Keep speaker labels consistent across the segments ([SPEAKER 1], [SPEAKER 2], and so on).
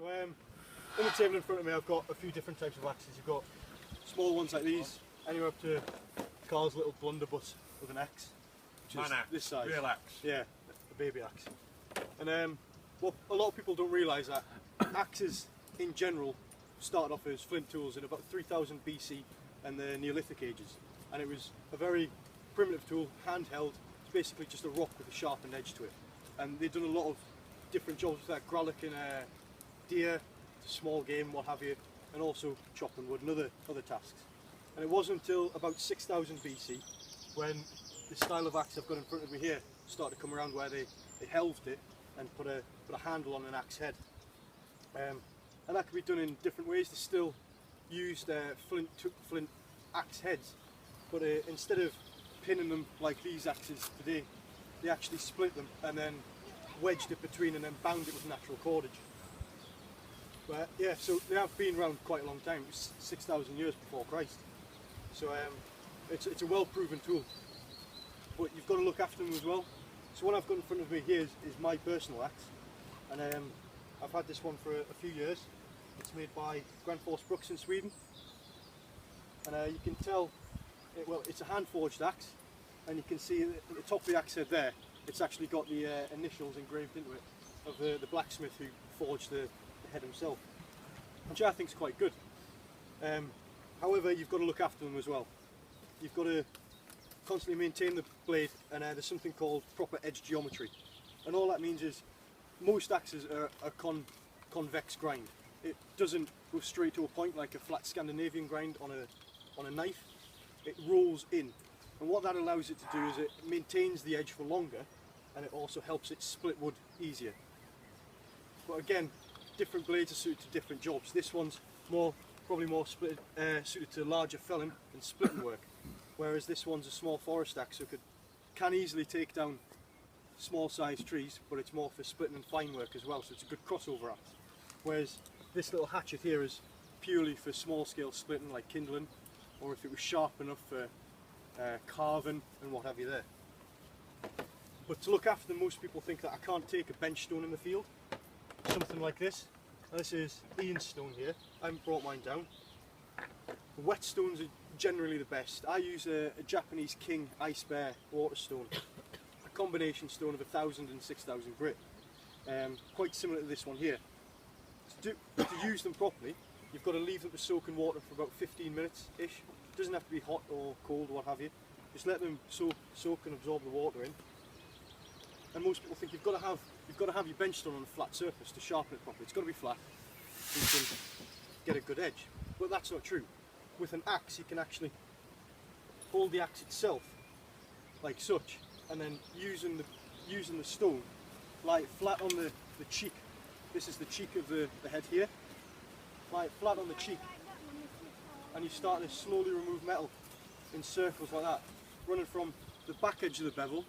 [SPEAKER 1] So on the table in front of me I've got a few different types of axes. You've got small ones like these, anywhere up to Carl's little blunderbuss with an axe.
[SPEAKER 2] Man axe,
[SPEAKER 1] this size.
[SPEAKER 2] real axe.
[SPEAKER 1] Yeah, a baby axe. And what a lot of people don't realise that axes in general started off as flint tools in about 3000 BC and the Neolithic ages. And it was a very primitive tool, handheld. It's basically just a rock with a sharpened edge to it. And they've done a lot of different jobs with that, gralloching deer, small game, what have you, and also chopping wood and other tasks. And it wasn't until about 6000 BC when the style of axe I've got in front of me here started to come around, where they helved it and put a handle on an axe head. And that can be done in different ways. They still used flint axe heads, but instead of pinning them like these axes today, they actually split them and then wedged it between and then bound it with natural cordage. But yeah, so they have been around quite a long time. It was 6,000 years before Christ. So it's a well-proven tool, but you've got to look after them as well. So what I've got in front of me here is my personal axe, and I've had this one for a few years. It's made by Granfors Bruks in Sweden, and you can tell, it's a hand-forged axe, and you can see at the top of the axe head there, it's actually got the initials engraved into it of the blacksmith who forged the head himself, which I think is quite good. However, you've got to look after them as well. You've got to constantly maintain the blade, and there's something called proper edge geometry, and all that means is most axes are a convex grind. It doesn't go straight to a point like a flat Scandinavian grind on a knife. It rolls in, and what that allows it to do is it maintains the edge for longer, and it also helps it split wood easier. But again, different blades are suited to different jobs. This one's probably more suited to larger felling and splitting work, whereas this one's a small forest axe, so it can easily take down small sized trees, but it's more for splitting and fine work as well, so it's a good crossover axe. Whereas this little hatchet here is purely for small scale splitting, like kindling, or if it was sharp enough for carving and what have you there. But to look after them, most people think that I can't take a bench stone in the field, something like this. Now, this is Ian's stone here. I haven't brought mine down. The wet stones are generally the best. I use a Japanese King Ice Bear water stone, a combination stone of 1000 and 6000 grit, quite similar to this one here. To use them properly, you've got to leave them to soak in water for about 15 minutes-ish. It doesn't have to be hot or cold or what have you. Just let them soak and absorb the water in. And most people think you've got to have your bench stone on a flat surface to sharpen it properly. It's got to be flat so you can get a good edge. But that's not true. With an axe, you can actually hold the axe itself like such, and then using the stone, lie it flat on the cheek. This is the cheek of the head here. Lie it flat on the cheek, and you start to slowly remove metal in circles like that, running from the back edge of the bevel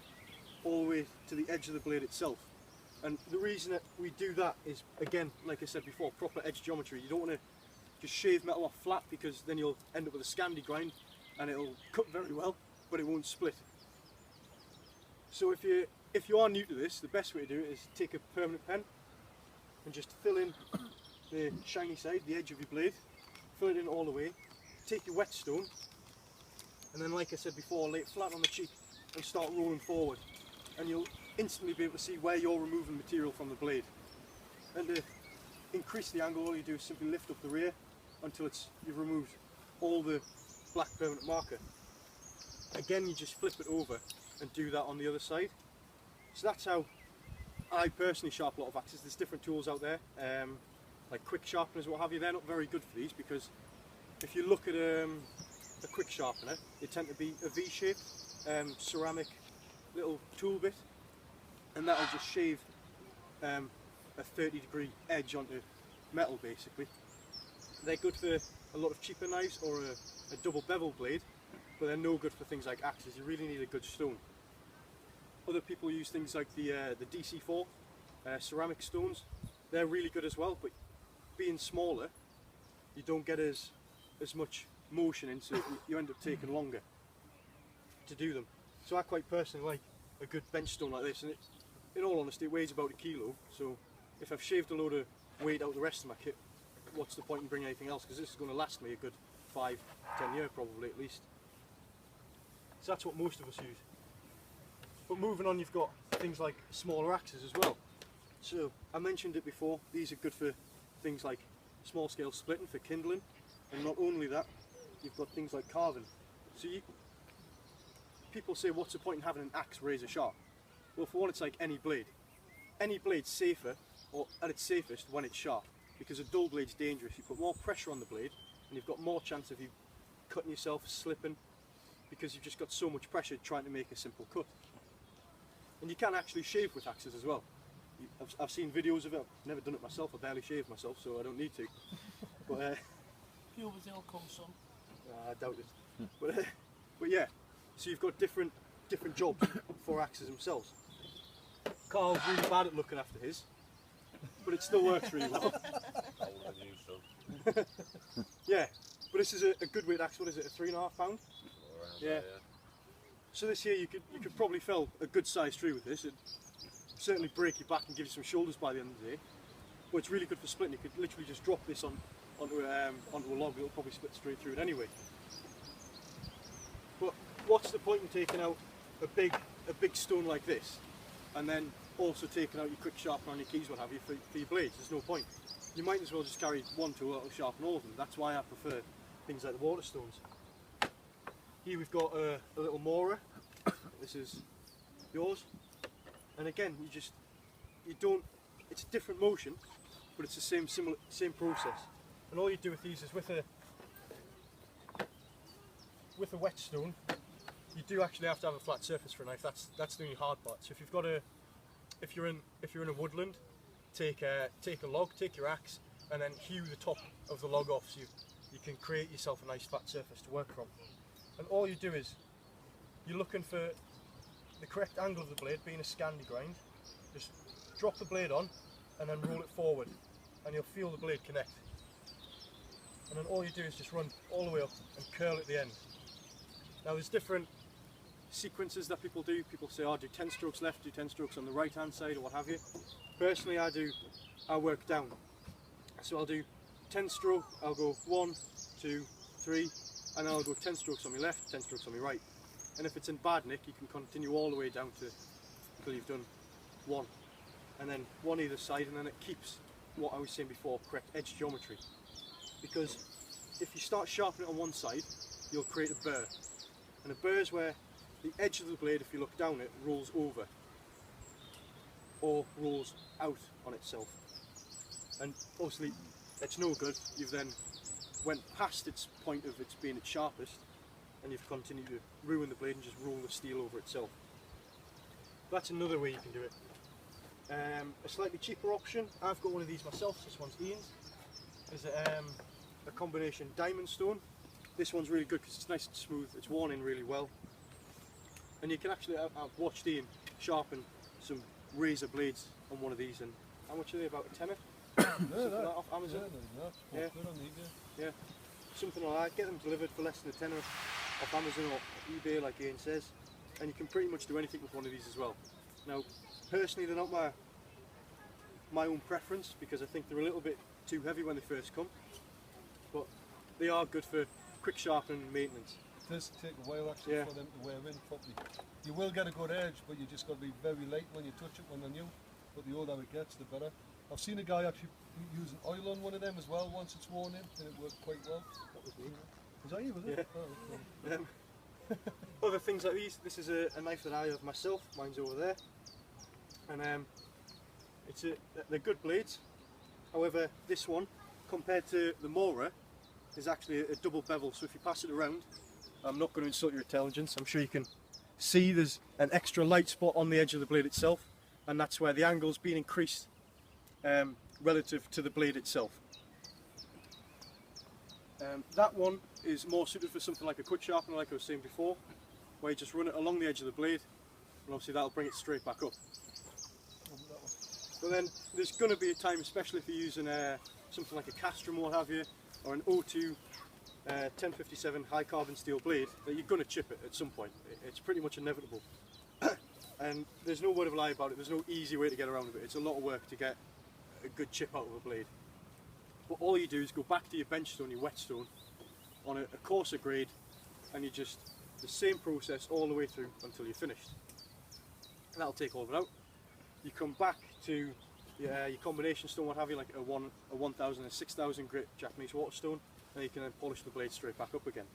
[SPEAKER 1] all the way to the edge of the blade itself. And the reason that we do that is, again, like I said before, proper edge geometry. You don't want to just shave metal off flat, because then you'll end up with a Scandi grind and it'll cut very well, but it won't split. So if you are new to this, the best way to do it is take a permanent pen and just fill in the shiny side, the edge of your blade, fill it in all the way, take your whetstone, and then, like I said before, lay it flat on the cheek and start rolling forward, and you'll instantly be able to see where you're removing material from the blade. And to increase the angle, all you do is simply lift up the rear until you've removed all the black permanent marker. Again, you just flip it over and do that on the other side. So that's how I personally sharpen a lot of axes. There's different tools out there, like quick sharpeners, what have you. They're not very good for these, because if you look at a quick sharpener, they tend to be a V-shaped ceramic little tool bit, and that'll just shave a 30-degree edge onto metal basically. They're good for a lot of cheaper knives or a double bevel blade, but they're no good for things like axes. You really need a good stone. Other people use things like the DC4 ceramic stones. They're really good as well, but being smaller, you don't get as much motion in, so you end up taking longer to do them. So I quite personally like a good bench stone like this, and in all honesty, it weighs about 1 kilo. So if I've shaved a load of wait out the rest of my kit, what's the point in bringing anything else? Because this is going to last me a good 5-10 years probably at least. So that's what most of us use. But moving on, you've got things like smaller axes as well. So I mentioned it before, these are good for things like small scale splitting, for kindling, and not only that, you've got things like carving. So people say, what's the point in having an axe razor sharp? Well, for one, it's like any blade. Any blade's safer, or at its safest, when it's sharp, because a dull blade's dangerous. You put more pressure on the blade and you've got more chance of you cutting yourself, slipping, because you've just got so much pressure trying to make a simple cut. And you can actually shave with axes as well. I've seen videos of it. I've never done it myself. I barely shave myself, so I don't need to. But
[SPEAKER 2] puberty will come some.
[SPEAKER 1] I doubt it. But yeah, so you've got different jobs for axes themselves. Carl's really bad at looking after his, but it still works really well. Yeah, but this is a good weight axe. What is it? A 3.5 pound? Yeah. So this here, you could probably fell a good sized tree with this. It'd certainly break your back and give you some shoulders by the end of the day. But it's really good for splitting. You could literally just drop this onto a log. It'll probably split straight through it anyway. But what's the point in taking out a big stone like this, and then also taking out your quick sharpener on your keys, what have you, for your blades? There's no point. You might as well just carry one tool that'll sharpen all of them. That's why I prefer things like the water stones. Here we've got a little morer. This is yours. And again, it's a different motion, but it's the same process. And all you do with these is with a whetstone, you do actually have to have a flat surface for a knife. That's the only hard part. So if you're in a woodland, take a log, take your axe, and then hew the top of the log off, so you can create yourself a nice flat surface to work from. And all you do is you're looking for the correct angle of the blade, being a Scandi grind. Just drop the blade on and then roll it forward, and you'll feel the blade connect. And then all you do is just run all the way up and curl at the end. Now there's different sequences that people do. People say, oh, do 10 strokes left, do 10 strokes on the right hand side, or what have you. Personally, I work down. So I'll do 10 stroke, I'll go 1, 2, 3, and then I'll go 10 strokes on my left, 10 strokes on my right. And if it's in bad nick, you can continue all the way down until you've done 1. And then 1 either side, and then it keeps what I was saying before, correct edge geometry. Because if you start sharpening it on one side, you'll create a burr. And a burr is where the edge of the blade, if you look down it, rolls over or rolls out on itself. And obviously it's no good. You've then went past its point of its being its sharpest, and you've continued to ruin the blade and just roll the steel over itself. That's another way you can do it. A slightly cheaper option, I've got one of these myself. This one's Ian's. Is a combination diamond stone. This one's really good because it's nice and smooth, it's worn in really well. And you can actually, I've watched Ian sharpen some razor blades on one of these, and how much are they, about a tenner? Something like that off Amazon? Yeah. Yeah, something like that. Get them delivered for less than a tenner off Amazon or eBay, like Ian says. And you can pretty much do anything with one of these as well. Now, personally, they're not my own preference, because I think they're a little bit too heavy when they first come. But they are good for quick sharpening and maintenance.
[SPEAKER 3] It does take a while actually for them to wear in properly. You will get a good edge, but you just got to be very light when you touch it when they're new. But the older it gets, the better. I've seen a guy actually using oil on one of them as well once it's worn in, and it worked quite well.
[SPEAKER 1] That was me.
[SPEAKER 3] Was that you, was it?
[SPEAKER 1] Yeah.
[SPEAKER 3] Oh, okay.
[SPEAKER 1] Other things like these, this is a knife that I have myself, mine's over there. And they're good blades. However, this one, compared to the morer, is actually a double bevel, so if you pass it around, I'm not going to insult your intelligence, I'm sure you can see there's an extra light spot on the edge of the blade itself, and that's where the angle's been increased relative to the blade itself. That one is more suited for something like a quick sharpener, like I was saying before, where you just run it along the edge of the blade, and obviously that'll bring it straight back up. But then there's going to be a time, especially if you're using something like a Castrum or what have you, or an O2 1057 high carbon steel blade, that you're going to chip it at some point. It's pretty much inevitable. And there's no word of a lie about it, there's no easy way to get around it. It's a lot of work to get a good chip out of a blade. But all you do is go back to your bench stone, your whetstone, on a coarser grade, and you just, the same process all the way through until you're finished. And that'll take all of it out. You come back to your combination stone, what have you, like a 1000 and 6000 grit Japanese waterstone, and you can then polish the blade straight back up again.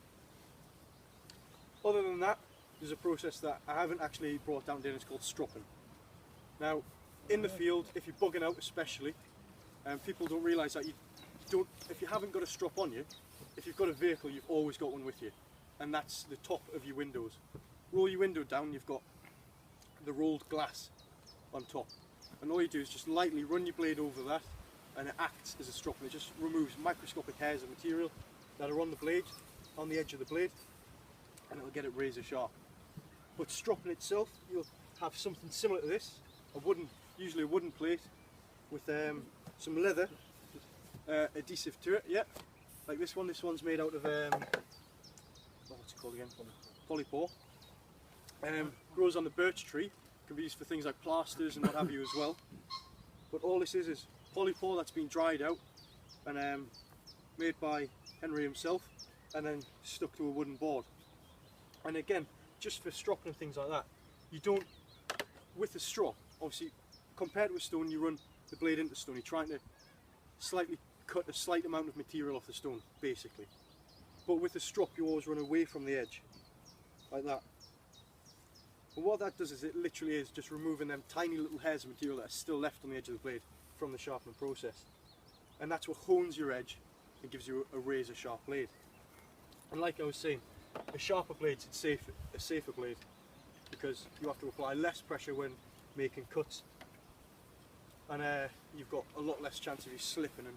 [SPEAKER 1] Other than that, there's a process that I haven't actually brought down, it's called stropping. Now, in the field, if you're bugging out especially, people don't realise that if you haven't got a strop on you, if you've got a vehicle, you've always got one with you, and that's the top of your windows. Roll your window down, you've got the rolled glass on top, and all you do is just lightly run your blade over that, and it acts as a strop, and it just removes microscopic hairs of material that are on the blade, on the edge of the blade, and it'll get it razor sharp. But stropping itself, you'll have something similar to this, usually a wooden plate with some leather adhesive to it, yeah, like this one. This one's made out of what's it called again? Polypore. Grows on the birch tree, can be used for things like plasters and what have you as well. But all this is polypore that's been dried out and made by Henry himself, and then stuck to a wooden board. And again, just for stropping and things like that, you don't, with a strop, obviously compared to a stone, you run the blade into stone, you're trying to slightly cut a slight amount of material off the stone, basically. But with a strop, you always run away from the edge, like that. And what that does is it literally is just removing them tiny little hairs of material that are still left on the edge of the blade from the sharpening process. And that's what hones your edge and gives you a razor sharp blade. And like I was saying, a sharper blade is a safer blade, because you have to apply less pressure when making cuts, and you've got a lot less chance of you slipping and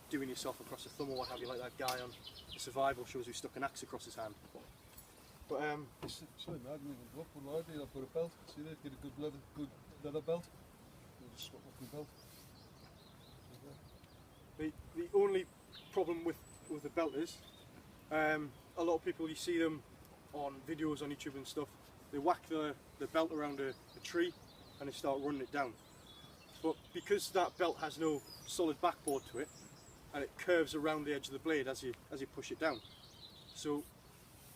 [SPEAKER 1] doing yourself across a thumb or what have you, like that guy on the survival shows who stuck an axe across his hand. But
[SPEAKER 3] sorry, man, look, what I did, I put a belt. See there, get a good leather belt. I'll just swap up my belt.
[SPEAKER 1] the only problem with the belt is, a lot of people, you see them on videos on YouTube and stuff, they whack the belt around a tree and they start running it down. But because that belt has no solid backboard to it, and it curves around the edge of the blade as you push it down, so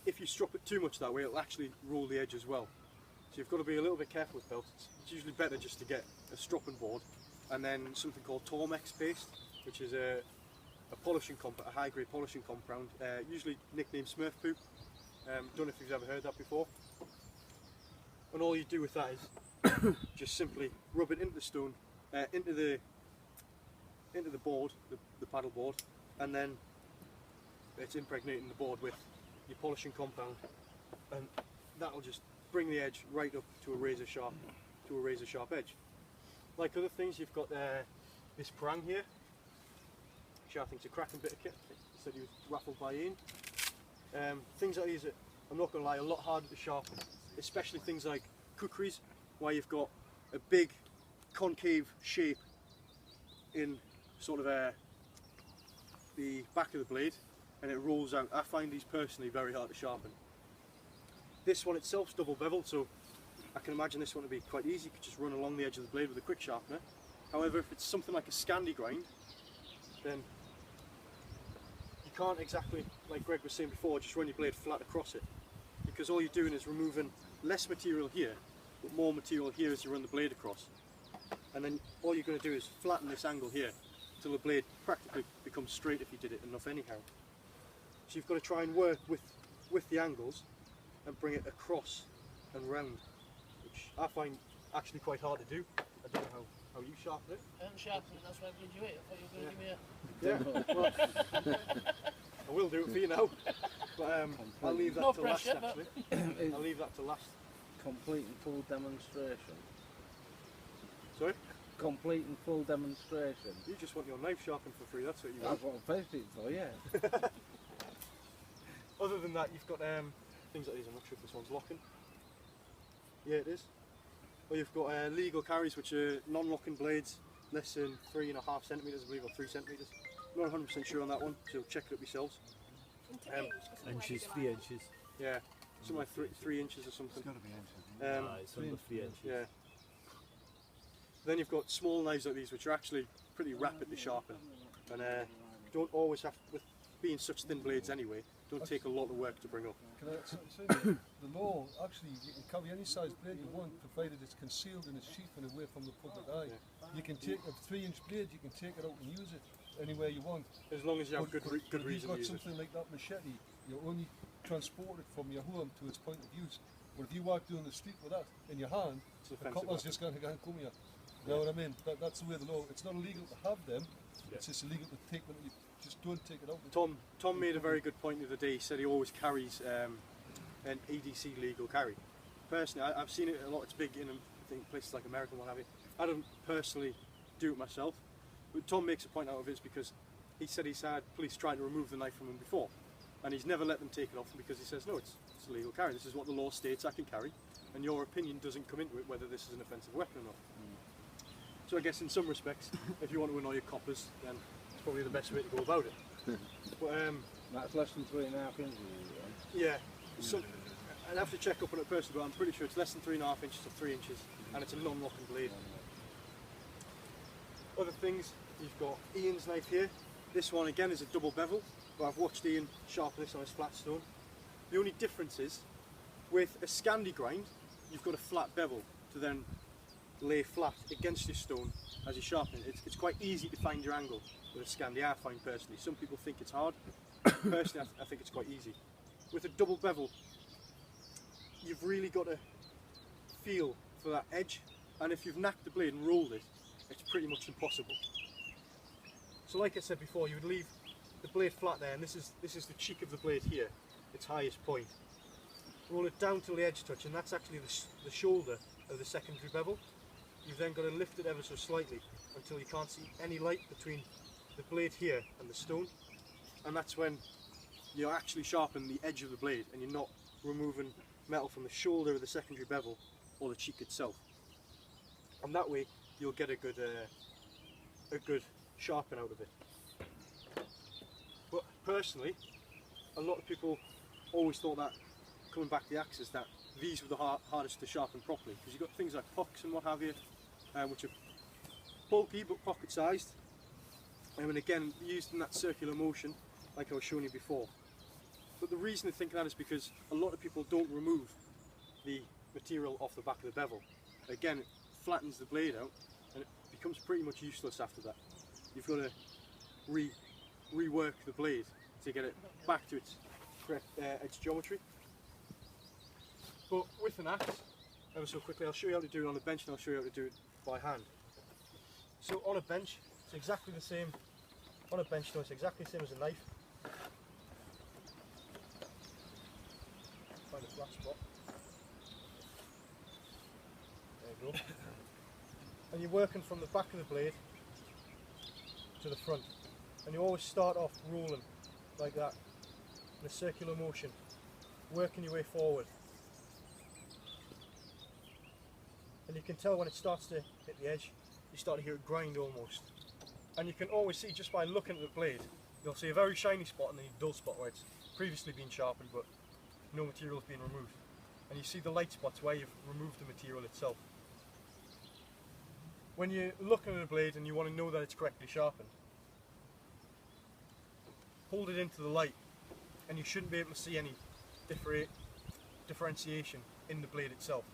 [SPEAKER 1] if you strop it too much that way, it'll actually roll the edge as well. So you've got to be a little bit careful with belts. It's usually better just to get a stropping board and then something called Tormex paste, which is a polishing a high-grade polishing compound, usually nicknamed Smurf Poo. Don't know if you've ever heard that before. And all you do with that is just simply rub it into the stone, into the board, the paddle board, and then it's impregnating the board with your polishing compound, and that'll just bring the edge right up to a razor sharp edge. Like other things, you've got this prang here, which I think is a cracking bit of kit. He said he was raffled by Ian. Things like these, I'm not going to lie, a lot harder to sharpen, especially things like kukris, where you've got a big concave shape in sort of the back of the blade, and it rolls out. I find these personally very hard to sharpen. This one itself's double beveled, so I can imagine this one to be quite easy. You could just run along the edge of the blade with a quick sharpener. However, if it's something like a Scandi grind, then you can't exactly, like Greg was saying before, just run your blade flat across it, because all you're doing is removing less material here, but more material here as you run the blade across. And then all you're going to do is flatten this angle here until the blade practically becomes straight if you did it enough anyhow. So you've got to try and work with the angles and bring it across and round, which I find actually quite hard to do. I don't know how you sharpen it.
[SPEAKER 2] I haven't sharpened it, that's why I did you it. I thought you were going to give me a...
[SPEAKER 1] Yeah, well, I will do it for you now. But I'll leave that to last, actually. I'll leave that to last.
[SPEAKER 4] Complete and full demonstration.
[SPEAKER 1] Sorry?
[SPEAKER 4] Complete and full demonstration.
[SPEAKER 1] You just want your knife sharpened for free, that's what you want.
[SPEAKER 4] That's what I paid it for, yeah.
[SPEAKER 1] Other than that, you've got things like these. I'm not sure if this one's locking. Yeah, it is. Well, you've got legal carries, which are non-locking blades, less than 3.5 centimetres, I believe, or 3 centimetres. I'm not 100% sure on that one, so check it up yourselves.
[SPEAKER 5] Inches, 3 inches.
[SPEAKER 1] Yeah, something like 3 inches or something.
[SPEAKER 5] It's got to be inches.
[SPEAKER 1] Um,
[SPEAKER 5] It's under 3 inches.
[SPEAKER 1] yeah. Then you've got small knives like these, which are actually pretty rapid to sharpen, and don't always have, with being such thin blades anyway, don't take a lot of work to bring up.
[SPEAKER 3] Can I say the law, actually, you can carry any size blade you want, provided it's concealed in its sheath and away from the public eye. You can take a 3-inch blade, you can take it out and use it anywhere you want.
[SPEAKER 1] As long as you have good reason to
[SPEAKER 3] use it. If you've got something like that machete, you only transport it from your home to its point of use. But if you walk down the street with that in your hand, the coppers just going to come here. You know what I mean? That's the way the law. It's not illegal to have them. It's just illegal to take them. You just don't take it out.
[SPEAKER 1] Tom made a very good point the other day. He said he always carries an EDC legal carry. Personally, I've seen it a lot. It's big in I think places like America and what have you. I don't personally do it myself, but Tom makes a point out of it because he said he's had police trying to remove the knife from him before, and he's never let them take it off him because he says no, it's a legal carry. This is what the law states I can carry, and your opinion doesn't come into it whether this is an offensive weapon or not. So I guess in some respects, if you want to annoy your coppers, then it's probably the best way to go about it. But,
[SPEAKER 4] that's less than 3.5 inches.
[SPEAKER 1] yeah, I'd have to check up on it personally, but I'm pretty sure it's less than 3.5 inches or 3 inches, and it's a non-locking blade. Other things, you've got Ian's knife here. This one again is a double bevel, but I've watched Ian sharpen this on his flat stone. The only difference is, with a Scandi grind, you've got a flat bevel to then lay flat against your stone as you sharpen it. It's quite easy to find your angle with a Scandi, I find personally. Some people think it's hard. Personally, I think it's quite easy. With a double bevel, you've really got to feel for that edge, and if you've knacked the blade and rolled it, it's pretty much impossible. So like I said before, you would leave the blade flat there, and this is the cheek of the blade here, its highest point. Roll it down till the edge touch, and that's actually the shoulder of the secondary bevel. You've then got to lift it ever so slightly until you can't see any light between the blade here and the stone, and that's when you actually sharpen the edge of the blade and you're not removing metal from the shoulder of the secondary bevel or the cheek itself. And that way you'll get a good sharpen out of it. But personally, a lot of people always thought that, coming back to the axes, that these were the hardest to sharpen properly, because you've got things like pucks and what have you, which are bulky but pocket sized, and again used in that circular motion like I was showing you before. But the reason I think that is because a lot of people don't remove the material off the back of the bevel. Again, it flattens the blade out and it becomes pretty much useless after that. You've got to rework the blade to get it back to its correct edge geometry. But with an axe, ever so quickly, I'll show you how to do it on a bench and I'll show you how to do it by hand. So on a bench, it's exactly the same. On a bench, no, it's exactly the same as a knife. Find a flat spot. There you go. And you're working from the back of the blade to the front. And you always start off rolling like that, in a circular motion, working your way forward. And you can tell when it starts to hit the edge, you start to hear it grind almost. And you can always see, just by looking at the blade, you'll see a very shiny spot and then a dull spot where it's previously been sharpened but no material has been removed. And you see the light spots where you've removed the material itself. When you're looking at a blade and you want to know that it's correctly sharpened, hold it into the light and you shouldn't be able to see any differentiation in the blade itself.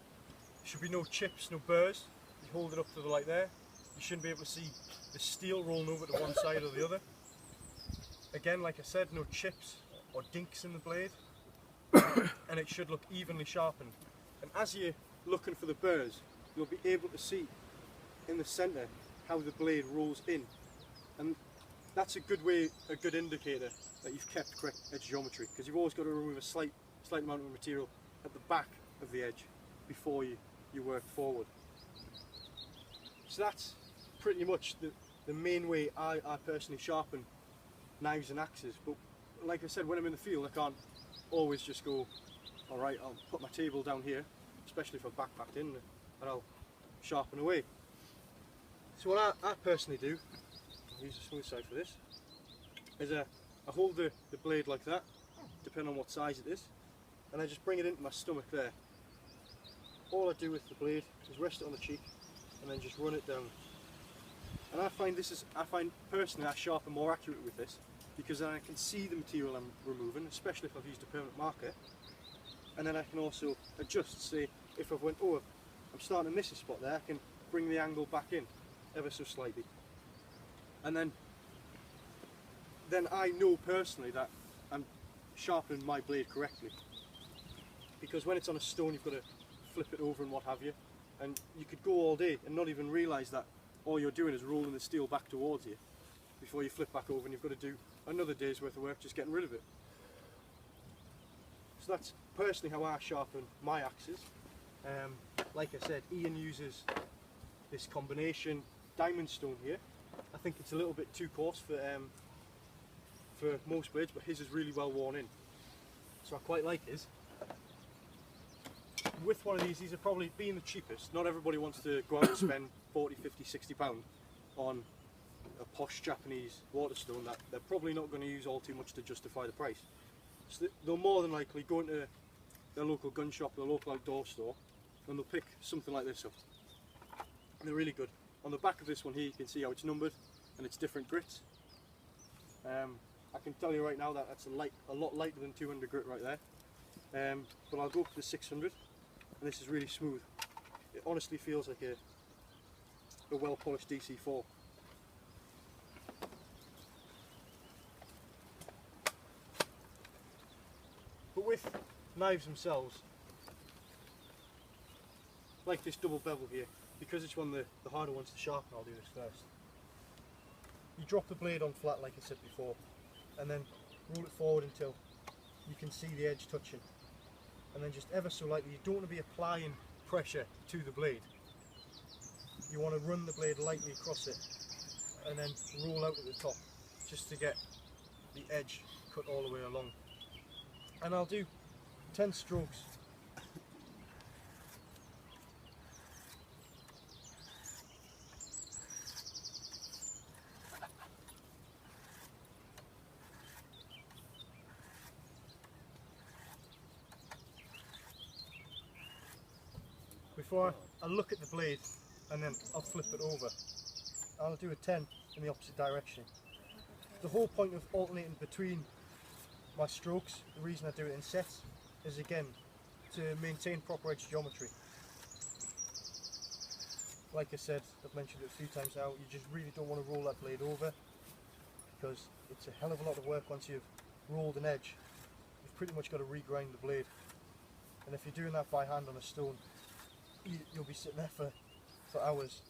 [SPEAKER 1] There should be no chips, no burrs. You hold it up to the light there, you shouldn't be able to see the steel rolling over to one side or the other. Again, like I said, no chips or dinks in the blade, and it should look evenly sharpened. And as you're looking for the burrs, you'll be able to see in the centre how the blade rolls in, and that's a good indicator that you've kept correct edge geometry, because you've always got to remove a slight amount of material at the back of the edge before you work forward. So that's pretty much the main way I personally sharpen knives and axes. But like I said, when I'm in the field, I can't always just go, alright, I'll put my table down here, especially if I've backpacked in, and I'll sharpen away. So what I personally do, I'll use a smooth side for this, is I hold the blade like that, depending on what size it is, and I just bring it into my stomach there. All I do with the blade is rest it on the cheek and then just run it down And I find personally I sharpen more accurate with this, because then I can see the material I'm removing, especially if I've used a permanent marker. And then I can also adjust, say if I've went, oh, I'm starting to miss a spot there, I can bring the angle back in ever so slightly. And then I know personally that I'm sharpening my blade correctly. Because when it's on a stone, you've got to flip it over and what have you. And you could go all day and not even realise that all you're doing is rolling the steel back towards you before you flip back over, and you've got to do another day's worth of work just getting rid of it. So that's personally how I sharpen my axes. Like I said, Ian uses this combination diamond stone here. I think it's a little bit too coarse for most blades, but his is really well worn in. So I quite like his. With one of these are probably being the cheapest. Not everybody wants to go out and spend 40, 50, 60 pound on a posh Japanese waterstone that they're probably not going to use all too much to justify the price. So they'll more than likely go into their local gun shop, their local outdoor store, and they'll pick something like this up. And they're really good. On the back of this one here you can see how it's numbered and it's different grits. I can tell you right now that that's a lot lighter than 200 grit right there. But I'll go for the 600, and this is really smooth. It honestly feels like a well polished DC4. But with knives themselves, like this double bevel here, because it's one of the harder ones to sharpen, I'll do this first. You drop the blade on flat like I said before, and then roll it forward until you can see the edge touching. And then just ever so lightly, you don't want to be applying pressure to the blade. You want to run the blade lightly across it and then roll out at the top just to get the edge cut all the way along. And I'll do 10 strokes. Before I look at the blade, and then I'll flip it over. I'll do a 10 in the opposite direction. The whole point of alternating between my strokes, the reason I do it in sets, is again to maintain proper edge geometry. Like I said, I've mentioned it a few times now, you just really don't want to roll that blade over, because it's a hell of a lot of work once you've rolled an edge. You've pretty much got to regrind the blade. And if you're doing that by hand on a stone, you'll be sitting there for hours.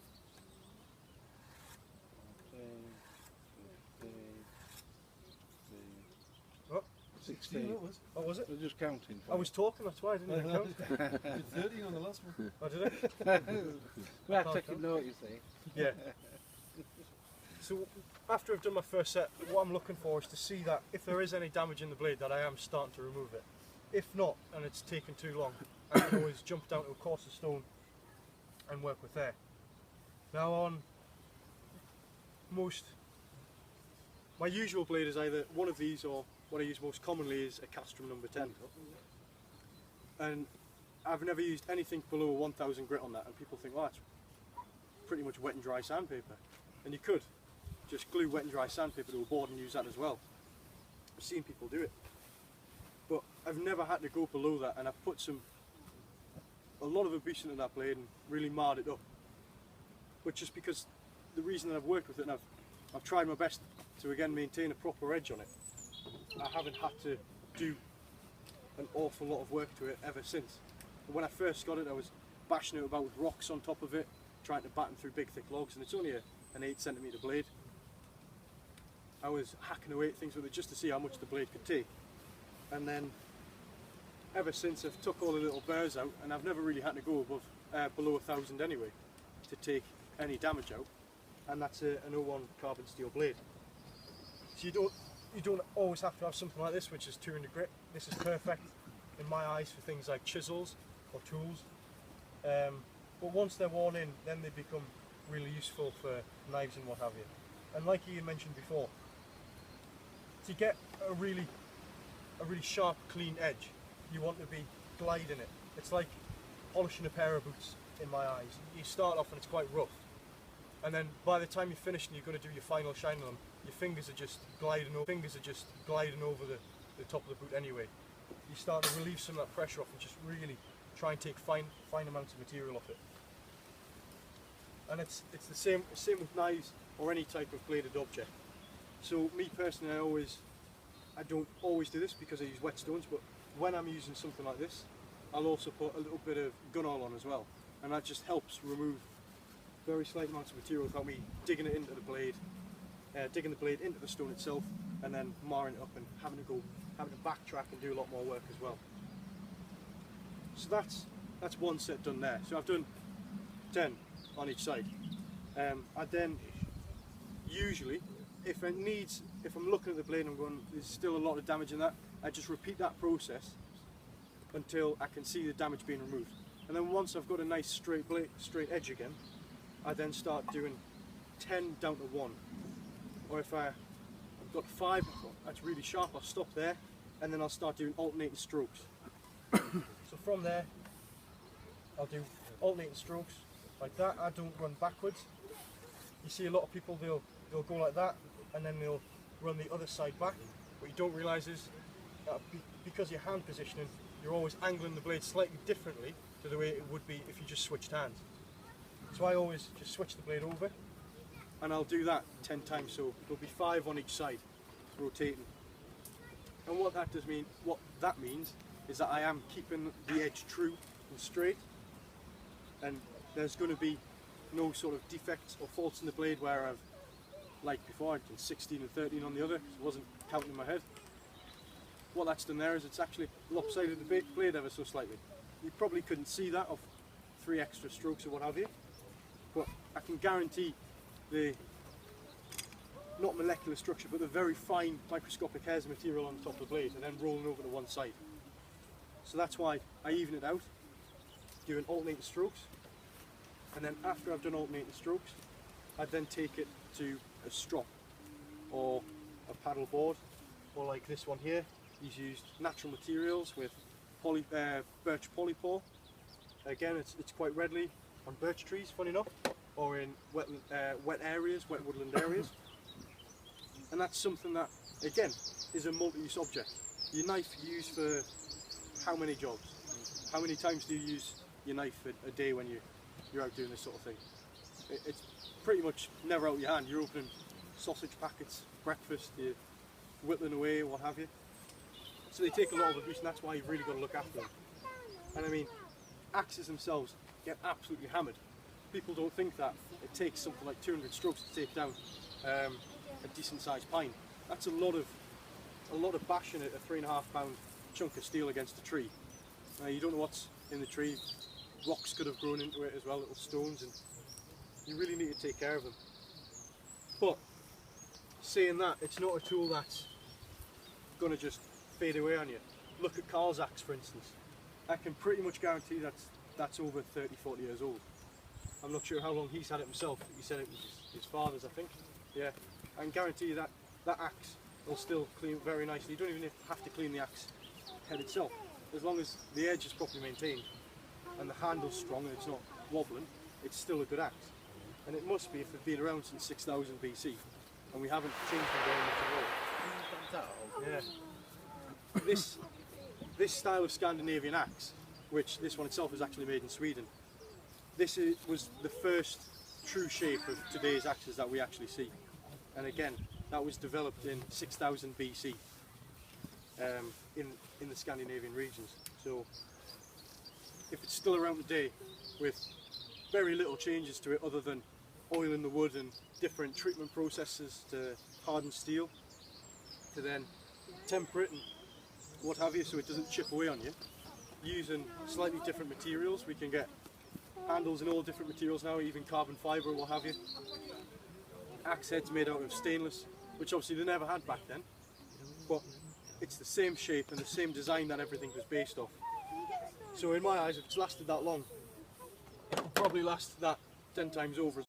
[SPEAKER 3] 16 it was.
[SPEAKER 1] Oh, was it?
[SPEAKER 4] We're just counting.
[SPEAKER 1] I was talking, that's why I didn't even count.
[SPEAKER 3] Did 30 on the last one.
[SPEAKER 1] Oh, did I?
[SPEAKER 4] We're taking note, you see.
[SPEAKER 1] Yeah. So after I've done my first set, what I'm looking for is to see that if there is any damage in the blade, that I am starting to remove it. If not, and it's taken too long, I can always jump down to a coarser stone and work with there. Now on my usual blade is either one of these, or what I use most commonly is a Castrum number 10. And I've never used anything below 1000 grit on that, and people think, well, that's pretty much wet and dry sandpaper. And you could just glue wet and dry sandpaper to a board and use that as well. I've seen people do it. But I've never had to go below that, and I've put a lot of abuse into that blade and really marred it up. But just because the reason that I've worked with it, and I've tried my best to again maintain a proper edge on it, I haven't had to do an awful lot of work to it ever since. When I first got it, I was bashing it about with rocks on top of it, trying to batten through big thick logs, and it's only an 8cm blade. I was hacking away at things with it just to see how much the blade could take. And then ever since, I've took all the little burrs out, and I've never really had to go below 1000 anyway to take any damage out. And that's an 01 carbon steel blade. So you don't always have to have something like this, which is 200 grit. This is perfect in my eyes for things like chisels or tools. But once they're worn in, then they become really useful for knives and what have you. And like Ian mentioned before, to get a really sharp, clean edge, you want to be gliding it. It's like polishing a pair of boots in my eyes. You start off and it's quite rough, and then by the time you're finished and you're going to do your final shine on them, your fingers are just gliding over, the top of the boot anyway. You start to relieve some of that pressure off and just really try and take fine amounts of material off it. And it's the same with knives or any type of bladed object. So me personally, I don't always do this because I use whetstones, but when I'm using something like this, I'll also put a little bit of gun oil on as well, and that just helps remove very slight amounts of material without me digging it into the blade, digging the blade into the stone itself, and then marring it up and having to backtrack and do a lot more work as well. So that's one set done there. So I've done 10 on each side. I then usually, if I'm looking at the blade and I'm going, there's still a lot of damage in that, I just repeat that process until I can see the damage being removed. And then once I've got a nice straight edge again, I then start doing 10 down to 1. Or if I've got 5, that's really sharp, I'll stop there, and then I'll start doing alternating strokes. So from there, I'll do alternating strokes like that. I don't run backwards. You see a lot of people, they'll go like that, and then they'll run the other side back. What you don't realise is that because your hand positioning, you're always angling the blade slightly differently to the way it would be if you just switched hands. So I always just switch the blade over, and I'll do that 10 times, so there'll be 5 on each side, rotating. And what that means is that I am keeping the edge true and straight, and there's going to be no sort of defects or faults in the blade where I've, like before, I'd done 16 and 13 on the other, so it wasn't counting in my head. What that's done there is it's actually lopsided the blade ever so slightly. You probably couldn't see that of 3 extra strokes or what have you, but I can guarantee the, not molecular structure, but the very fine microscopic hairs of material on the top of the blade and then rolling over to one side. So that's why I even it out, doing alternating strokes, and then after I've done alternating strokes, I then take it to a strop or a paddle board, or like this one here. He's used natural materials with birch polypore. Again, it's quite readily on birch trees, funny enough, or in wet woodland areas. And that's something that, again, is a multi-use object. Your knife you use for how many jobs? How many times do you use your knife a day when you're out doing this sort of thing? It's pretty much never out of your hand. You're opening sausage packets, breakfast, you're whittling away, what have you. So they take a lot of abuse, and that's why you've really got to look after them. And I mean, axes themselves get absolutely hammered. People don't think that it takes something like 200 strokes to take down a decent sized pine. That's a lot of bashing at a 3.5 pound chunk of steel against a tree. You don't know what's in the tree. Rocks could have grown into it as well, little stones, and you really need to take care of them. But saying that, it's not a tool that's going to just fade away on you. Look at Carl's axe, for instance. I can pretty much guarantee that's over 30-40 years old. I'm not sure how long he's had it himself. He said it was his father's, I think. Yeah, I can guarantee you that axe will still clean very nicely. You don't even have to clean the axe head itself. As long as the edge is properly maintained and the handle's strong and it's not wobbling, it's still a good axe. And it must be if they've been around since 6000 BC, and we haven't changed them very much at all. Yeah. This style of Scandinavian axe, which this one itself is actually made in Sweden, was the first true shape of today's axes that we actually see. And again, that was developed in 6000 BC in the Scandinavian regions. So if it's still around today with very little changes to it other than oiling the wood and different treatment processes to harden steel, to then temper it and what have you so it doesn't chip away on you, using slightly different materials. We can get handles in all different materials now, even carbon fibre, what have you. Axe heads made out of stainless, which obviously they never had back then, but it's the same shape and the same design that everything was based off. So in my eyes, if it's lasted that long, it will probably last that 10 times over.